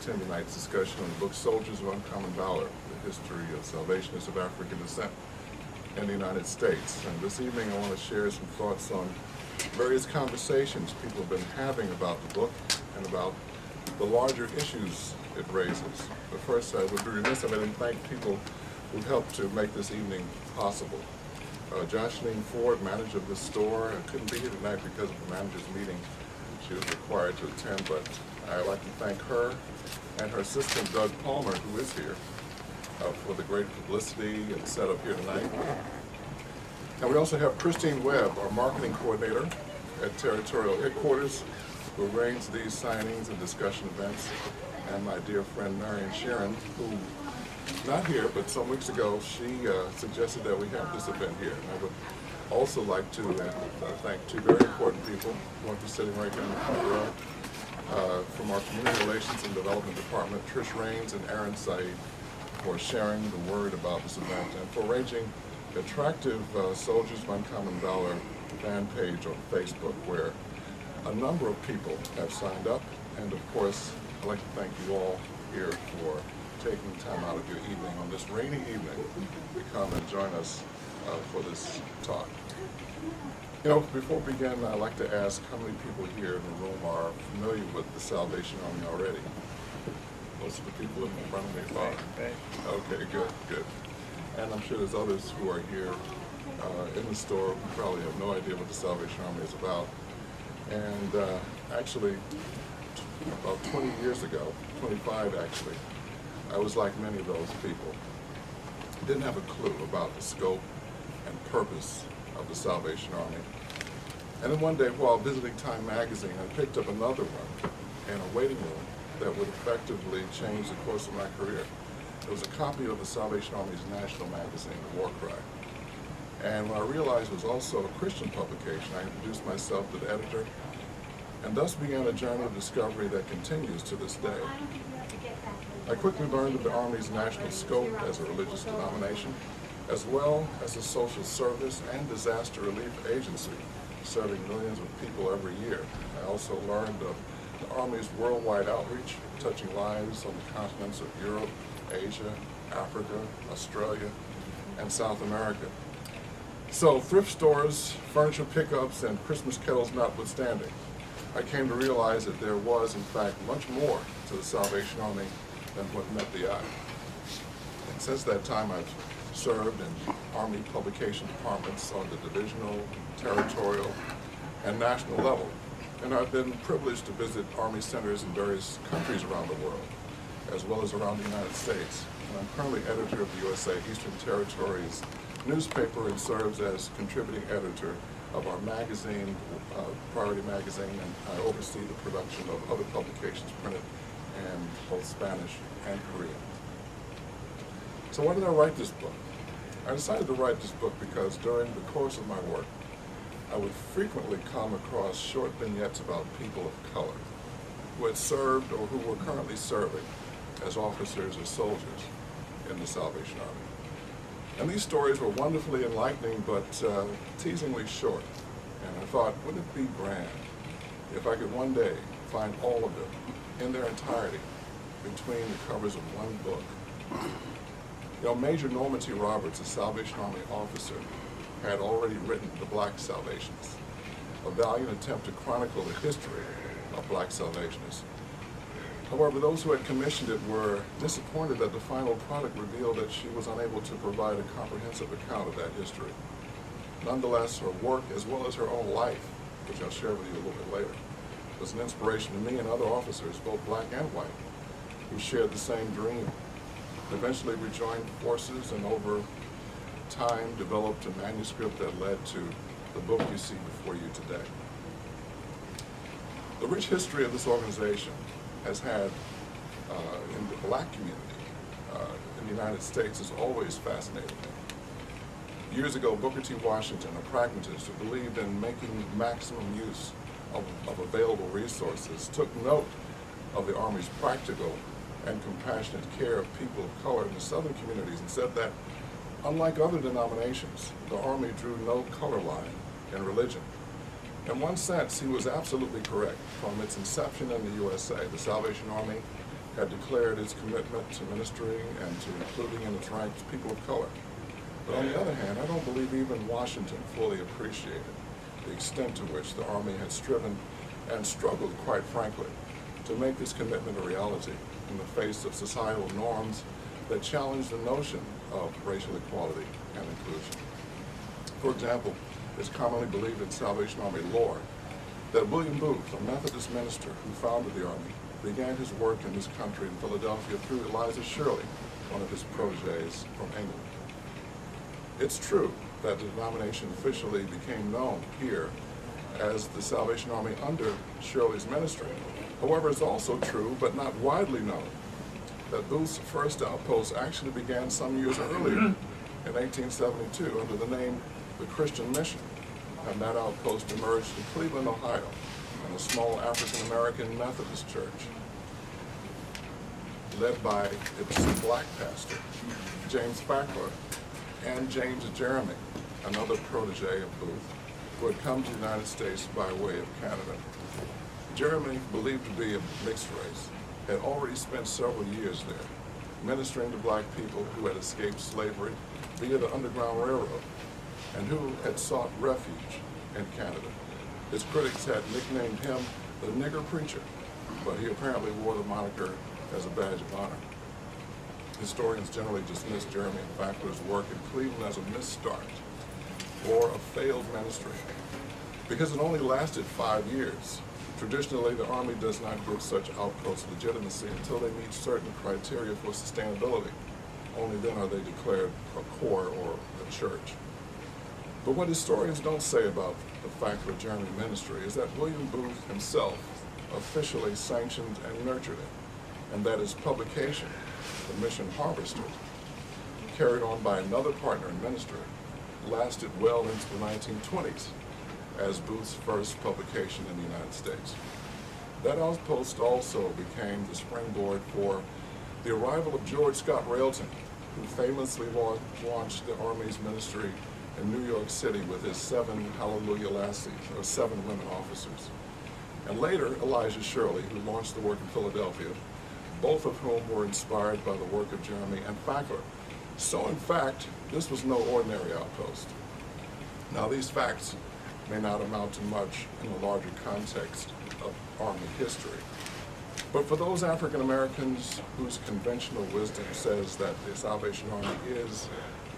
attend tonight's discussion on the book Soldiers of Uncommon Valor, the history of Salvationists of African descent in the United States. And this evening I want to share some thoughts on various conversations people have been having about the book and about the larger issues it raises. But first, I would be remiss if I didn't thank people who helped to make this evening possible. Jocelyn Ford, manager of the store, couldn't be here tonight because of the manager's meeting she was required to attend, but I'd like to thank her and her assistant, Doug Palmer, who is here, for the great publicity and setup here tonight. And we also have Christine Webb, our marketing coordinator at Territorial Headquarters, who arranged these signings and discussion events, and my dear friend Marion Sharon, who not here, but some weeks ago, she suggested that we have this event here. And I would also like to thank two very important people, one who's sitting right here in the front row, from our Community Relations and Development Department, Trish Raines and Aaron Said, for sharing the word about this event and for arranging the attractive Soldiers of Uncommon Valor fan page on Facebook, where a number of people have signed up. And of course, I'd like to thank you all here for taking time out of your evening on this rainy evening to come and join us for this talk. You know, before we begin, I'd like to ask how many people here in the room are familiar with the Salvation Army already? Most of the people in front of me are. Okay, good. And I'm sure there's others who are here in the store who probably have no idea what the Salvation Army is about. And actually, about 20 years ago, 25 actually, I was like many of those people. Didn't have a clue about the scope and purpose of the Salvation Army. And then one day while visiting Time magazine, I picked up another one in a waiting room that would effectively change the course of my career. It was a copy of the Salvation Army's national magazine, The War Cry. And when I realized it was also a Christian publication, I introduced myself to the editor, and thus began a journey of discovery that continues to this day. I quickly learned of the Army's national scope as a religious denomination, as well as a social service and disaster relief agency, serving millions of people every year. I also learned of the Army's worldwide outreach, touching lives on the continents of Europe, Asia, Africa, Australia, and South America. So thrift stores, furniture pickups, and Christmas kettles notwithstanding, I came to realize that there was, in fact, much more to the Salvation Army than what met the eye. And since that time, I've served in Army publication departments on the divisional, territorial, and national level. And I've been privileged to visit Army centers in various countries around the world, as well as around the United States. And I'm currently editor of the USA Eastern Territories newspaper and serves as contributing editor of our magazine, Priority Magazine, and I oversee the production of other publications printed in both Spanish and Korean. So why did I write this book? I decided to write this book because during the course of my work, I would frequently come across short vignettes about people of color who had served or who were currently serving as officers or soldiers in the Salvation Army. And these stories were wonderfully enlightening, but teasingly short. And I thought, wouldn't it be grand if I could one day find all of them in their entirety between the covers of one book? You know, Major Norman T. Roberts, a Salvation Army officer, had already written The Black Salvationists, a valiant attempt to chronicle the history of black Salvationists. However, those who had commissioned it were disappointed that the final product revealed that she was unable to provide a comprehensive account of that history. Nonetheless, her work, as well as her own life, which I'll share with you a little bit later, was an inspiration to me and other officers, both black and white, who shared the same dream. Eventually, we joined forces and over time developed a manuscript that led to the book you see before you today. The rich history of this organization has had in the black community in the United States has always fascinated me. Years ago, Booker T. Washington, a pragmatist who believed in making maximum use of available resources, took note of the Army's practical and compassionate care of people of color in the southern communities and said that, unlike other denominations, the Army drew no color line in religion. In one sense, he was absolutely correct. From its inception in the USA, the Salvation Army had declared its commitment to ministering and to including in its ranks people of color. But on the other hand, I don't believe even Washington fully appreciated the extent to which the Army had striven and struggled, quite frankly, to make this commitment a reality in the face of societal norms that challenged the notion of racial equality and inclusion. For example, it's commonly believed in Salvation Army lore that William Booth, a Methodist minister who founded the Army, began his work in this country in Philadelphia through Eliza Shirley, one of his protégés from England. It's true that the denomination officially became known here as the Salvation Army under Shirley's ministry. However, it's also true, but not widely known, that Booth's first outpost actually began some years earlier, in 1872, under the name the Christian Mission, and that outpost emerged in Cleveland, Ohio, in a small African-American Methodist church, led by its black pastor, James Fackler, and James Jeremy, another protege of Booth, who had come to the United States by way of Canada. Jeremy, believed to be of mixed race, had already spent several years there, ministering to black people who had escaped slavery via the Underground Railroad, and who had sought refuge in Canada. His critics had nicknamed him the nigger preacher, but he apparently wore the moniker as a badge of honor. Historians generally dismiss Jeremy and Fackler's work in Cleveland as a misstart or a failed ministry because it only lasted 5 years. Traditionally, the Army does not give such outposts legitimacy until they meet certain criteria for sustainability. Only then are they declared a corps or a church. But what historians don't say about the Fackler-Jeremy ministry is that William Booth himself officially sanctioned and nurtured it, and that its publication, The Mission Harvester, carried on by another partner in ministry, lasted well into the 1920s as Booth's first publication in the United States. That outpost also became the springboard for the arrival of George Scott Railton, who famously launched the Army's ministry in New York City with his 7 Hallelujah Lassies, or 7 women officers. And later, Elijah Shirley, who launched the work in Philadelphia, both of whom were inspired by the work of Jeremy and Fackler. So in fact, this was no ordinary outpost. Now these facts may not amount to much in the larger context of Army history. But for those African Americans whose conventional wisdom says that the Salvation Army is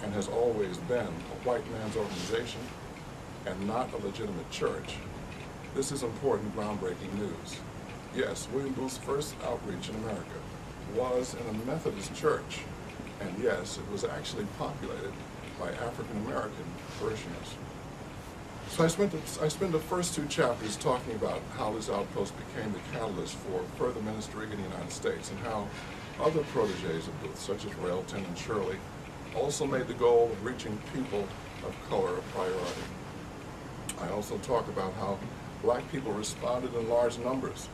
and has always been a white man's organization and not a legitimate church, this is important, groundbreaking news. Yes, William Booth's first outreach in America was in a Methodist church, and yes, it was actually populated by African American parishioners. So I spent the first 2 chapters talking about how this outpost became the catalyst for further ministry in the United States and how other protégés of Booth, such as Railton and Shirley, also made the goal of reaching people of color a priority. I also talk about how black people responded in large numbers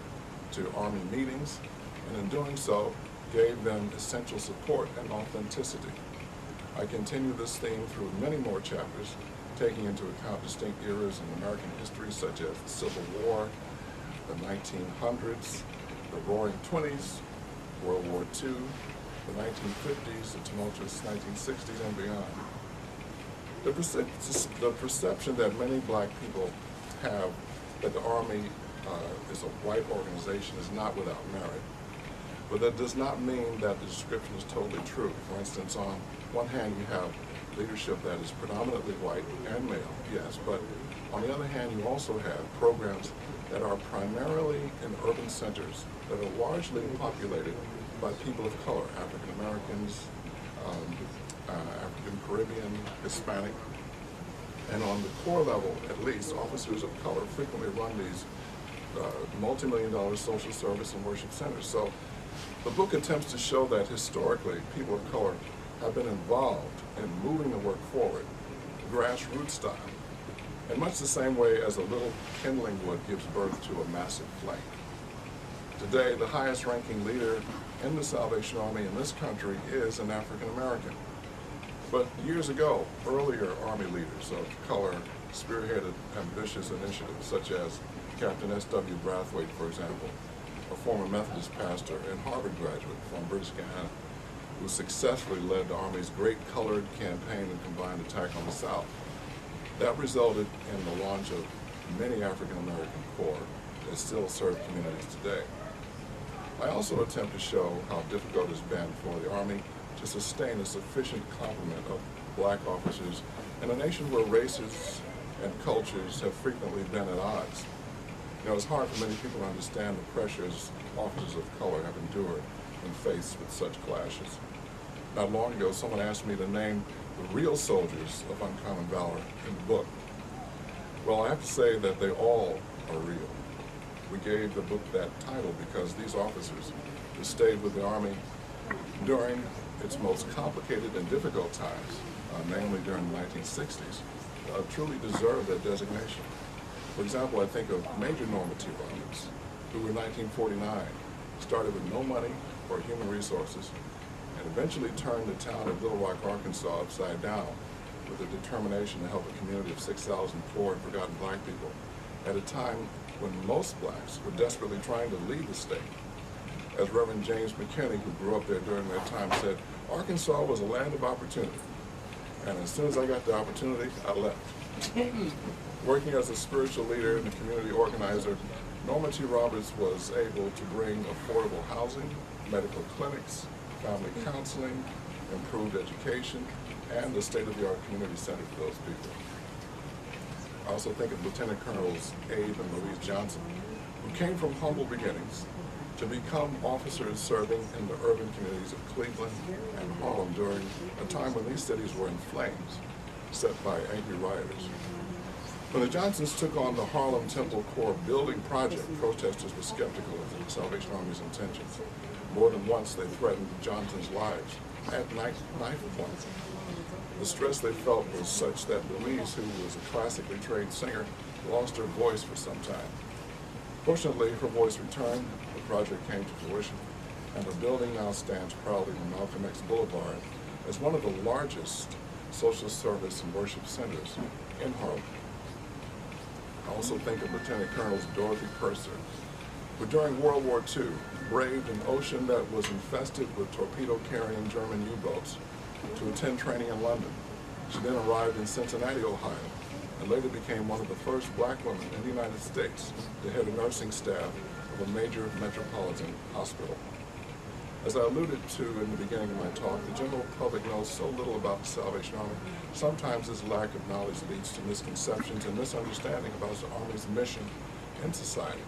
to Army meetings, and in doing so, gave them essential support and authenticity. I continue this theme through many more chapters, taking into account distinct eras in American history such as the Civil War, the 1900s, the Roaring '20s, World War II, the 1950s, the tumultuous 1960s, and beyond. The perception that many black people have that the Army is a white organization is not without merit. But that does not mean that the description is totally true. For instance, on one hand, you have leadership that is predominantly white and male, yes, but on the other hand, you also have programs that are primarily in urban centers that are largely populated by people of color, African Americans, African Caribbean, Hispanic, and on the core level, at least, officers of color frequently run these multi-million-dollar social service and worship centers. So the book attempts to show that historically, people of color have been involved in moving the work forward, grassroots style, in much the same way as a little kindling wood gives birth to a massive flame. Today, the highest ranking leader in the Salvation Army in this country is an African American. But years ago, earlier Army leaders of color spearheaded ambitious initiatives such as Captain S.W. Brathwaite, for example, a former Methodist pastor and Harvard graduate from British Guiana, who successfully led the Army's Great Colored Campaign and combined attack on the South. That resulted in the launch of many African American corps that still serve communities today. I also attempt to show how difficult it's been for the Army to sustain a sufficient complement of black officers in a nation where races and cultures have frequently been at odds. You know, it's hard for many people to understand the pressures officers of color have endured when faced with such clashes. Not long ago, someone asked me to name the real soldiers of Uncommon Valor in the book. Well, I have to say that they all are real. We gave the book that title because these officers who stayed with the Army during its most complicated and difficult times, namely during the 1960s, truly deserve that designation. For example, I think of Major Normandy Roberts, who in 1949 started with no money or human resources and eventually turned the town of Little Rock, Arkansas upside down with a determination to help a community of 6,000 poor and forgotten black people at a time when most blacks were desperately trying to leave the state. As Reverend James McKinney, who grew up there during that time, said, Arkansas was a land of opportunity. And as soon as I got the opportunity, I left. Working as a spiritual leader and a community organizer, Norma T. Roberts was able to bring affordable housing, medical clinics, family counseling, improved education, and a state-of-the-art community center for those people. I also think of Lieutenant Colonels Abe and Louise Johnson, who came from humble beginnings to become officers serving in the urban communities of Cleveland and Harlem during a time when these cities were in flames, set by angry rioters. When the Johnsons took on the Harlem Temple Corps building project, protesters were skeptical of the Salvation Army's intentions. More than once, they threatened the Johnsons' lives at knife point. The stress they felt was such that Louise, who was a classically trained singer, lost her voice for some time. Fortunately, her voice returned, the project came to fruition, and the building now stands proudly on Malcolm X Boulevard as one of the largest social service and worship centers in Harlem. I also think of Lieutenant Colonels Dorothy Purser, who during World War II braved an ocean that was infested with torpedo-carrying German U-boats to attend training in London. She then arrived in Cincinnati, Ohio, and later became one of the first black women in the United States to head a nursing staff of a major metropolitan hospital. As I alluded to in the beginning of my talk, the general public knows so little about the Salvation Army. Sometimes this lack of knowledge leads to misconceptions and misunderstanding about the Army's mission in society.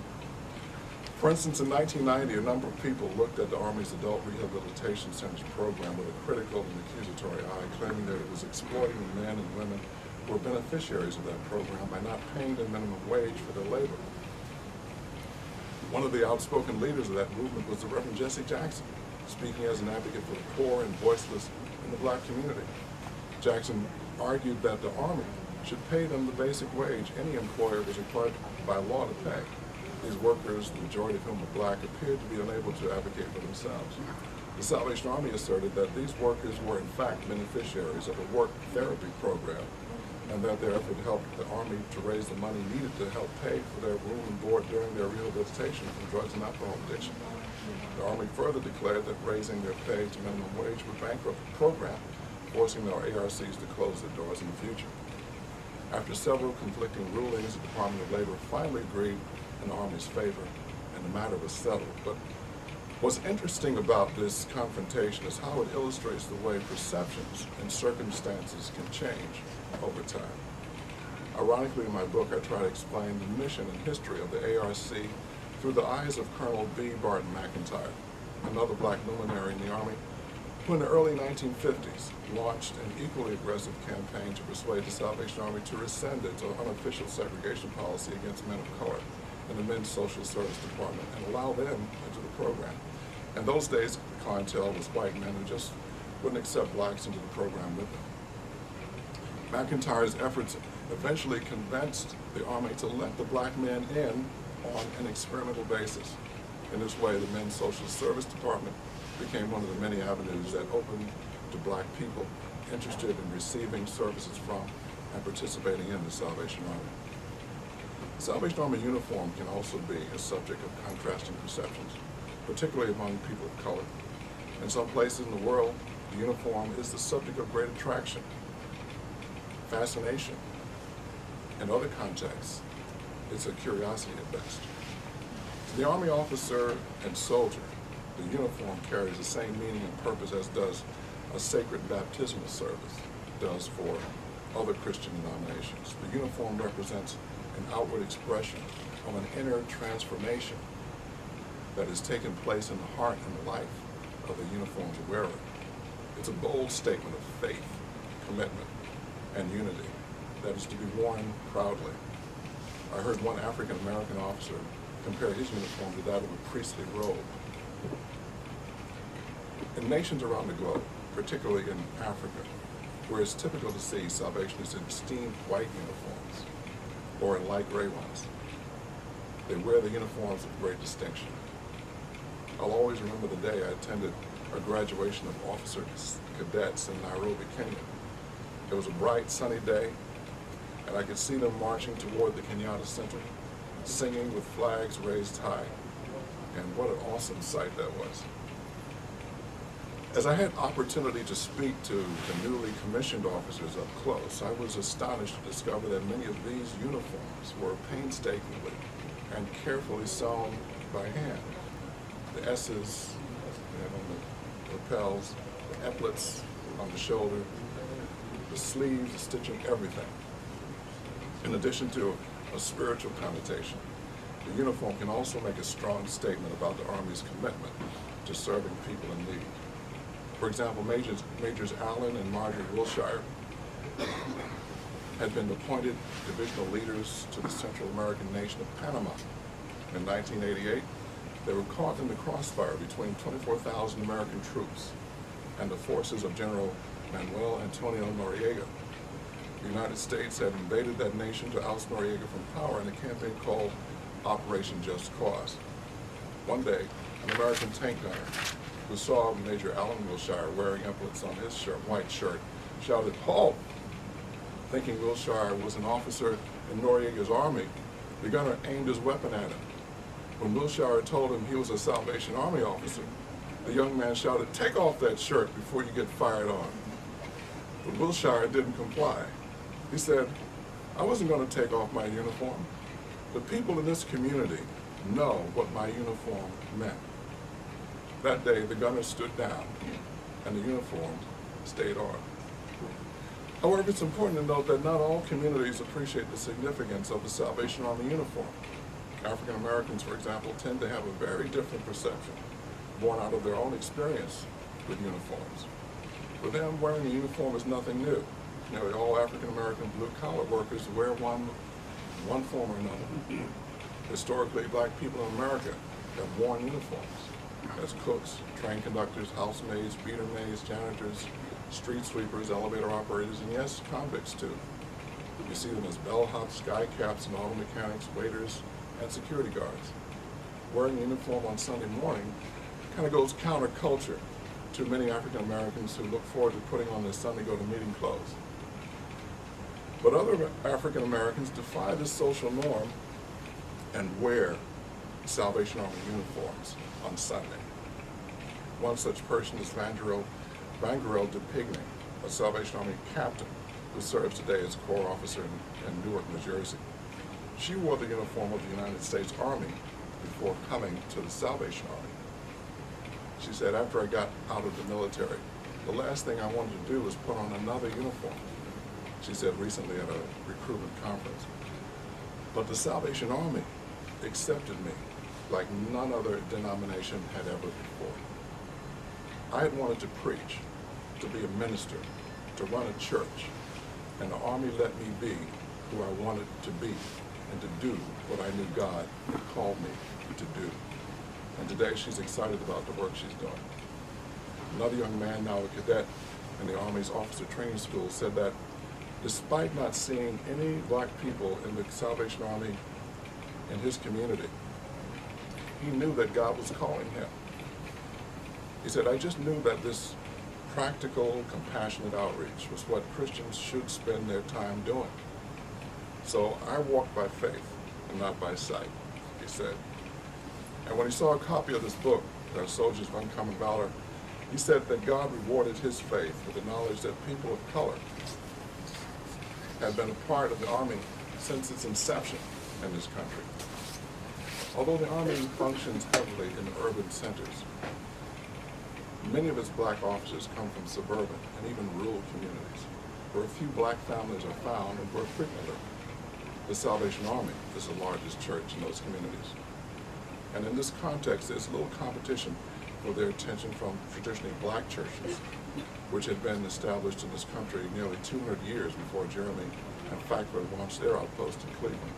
For instance, in 1990, a number of people looked at the Army's Adult Rehabilitation Centers program with a critical and accusatory eye, claiming that it was exploiting the men and women who were beneficiaries of that program by not paying them minimum wage for their labor. One of the outspoken leaders of that movement was the Reverend Jesse Jackson, speaking as an advocate for the poor and voiceless in the black community. Jackson argued that the Army should pay them the basic wage any employer was required by law to pay. These workers, the majority of whom were black, appeared to be unable to advocate for themselves. The Salvation Army asserted that these workers were in fact beneficiaries of a work therapy program, and that their effort helped the Army to raise the money needed to help pay for their room and board during their rehabilitation from drugs and alcohol addiction. The Army further declared that raising their pay to minimum wage would bankrupt the program, forcing their ARCs to close their doors in the future. After several conflicting rulings, the Department of Labor finally agreed in the Army's favor, and the matter was settled. But what's interesting about this confrontation is how it illustrates the way perceptions and circumstances can change over time. Ironically, in my book, I try to explain the mission and history of the ARC through the eyes of Colonel B. Barton McIntyre, another black luminary in the Army, who in the early 1950s launched an equally aggressive campaign to persuade the Salvation Army to rescind its unofficial segregation policy against men of color in the Men's Social Service Department and allow them into the program. In those days, the clientele was white men who just wouldn't accept blacks into the program with them. McIntyre's efforts eventually convinced the Army to let the black men in on an experimental basis. In this way, the Men's Social Service Department became one of the many avenues that opened to black people interested in receiving services from and participating in the Salvation Army. The Salvation Army uniform can also be a subject of contrasting perceptions, particularly among people of color. In some places in the world, the uniform is the subject of great attraction, fascination. In other contexts, it's a curiosity at best. To the Army officer and soldier, the uniform carries the same meaning and purpose as does a sacred baptismal service does for other Christian denominations. The uniform represents an outward expression of an inner transformation that has taken place in the heart and life of the uniform's wearer. It's a bold statement of faith, commitment, and unity that is to be worn proudly. I heard one African American officer compare his uniform to that of a priestly robe. In nations around the globe, particularly in Africa, where it's typical to see Salvationists in steamed white uniforms or in light gray ones, they wear the uniforms with great distinction. I'll always remember the day I attended a graduation of officer cadets in Nairobi, Kenya. It was a bright, sunny day, and I could see them marching toward the Kenyatta Center, singing with flags raised high. And what an awesome sight that was. As I had opportunity to speak to the newly commissioned officers up close, I was astonished to discover that many of these uniforms were painstakingly and carefully sewn by hand. The S's on the lapels, the epaulets on the shoulder, the sleeves, the stitching, everything. In addition to a spiritual connotation, the uniform can also make a strong statement about the Army's commitment to serving people in need. For example, Majors Allen and Marjorie Wilshire had been appointed divisional leaders to the Central American nation of Panama. In 1988, they were caught in the crossfire between 24,000 American troops and the forces of General Manuel Antonio Noriega. The United States had invaded that nation to oust Noriega from power in a campaign called Operation Just Cause. One day, an American tank gunner who saw Major Allen Wilshire wearing epaulets on his white shirt shouted, "Halt!" Thinking Wilshire was an officer in Noriega's army, the gunner aimed his weapon at him. When Wilshire told him he was a Salvation Army officer, the young man shouted, "Take off that shirt before you get fired on." But Wilshire didn't comply. He said, "I wasn't going to take off my uniform. The people in this community know what my uniform meant." That day, the gunner stood down, and the uniform stayed on. However, it's important to note that not all communities appreciate the significance of the Salvation Army uniform. African Americans, for example, tend to have a very different perception, born out of their own experience with uniforms. For them, wearing a uniform is nothing new. Nearly all African American blue-collar workers wear one in one form or another. Historically, black people in America have worn uniforms as cooks, train conductors, housemaids, beater maids, janitors, street sweepers, elevator operators, and yes, convicts too. You see them as bellhops, sky caps, and auto mechanics, waiters, and security guards. Wearing a uniform on Sunday morning kind of goes counterculture to many African Americans who look forward to putting on their Sunday go-to-meeting clothes. But other African Americans defy this social norm and wear Salvation Army uniforms on Sunday. One such person is Vangerel de Pigny, a Salvation Army captain who serves today as Corps officer in Newark, New Jersey. She wore the uniform of the United States Army before coming to the Salvation Army. She said, "After I got out of the military, the last thing I wanted to do was put on another uniform," she said recently at a recruitment conference. "But the Salvation Army accepted me like none other denomination had ever before. I had wanted to preach, to be a minister, to run a church, and the Army let me be who I wanted to be and to do what I knew God had called me to do." And today she's excited about the work she's doing. Another young man, now a cadet in the Army's officer training school, said that despite not seeing any black people in the Salvation Army in his community, he knew that God was calling him. He said, "I just knew that this practical, compassionate outreach was what Christians should spend their time doing. So I walked by faith and not by sight, he said. And when he saw a copy of this book, Soldiers of Uncommon Valor, he said that God rewarded his faith with the knowledge that people of color had been a part of the Army since its inception in this country. Although the Army functions heavily in urban centers, many of its black officers come from suburban and even rural communities, where a few black families are found and where frequently the Salvation Army is the largest church in those communities. And in this context, there's little competition for their attention from traditionally black churches, which had been established in this country nearly 200 years before Jeremy and Factford launched their outpost in Cleveland.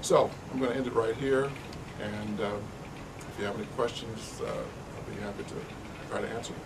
So I'm going to end it right here, and if you have any questions, I'll be happy to try to answer them.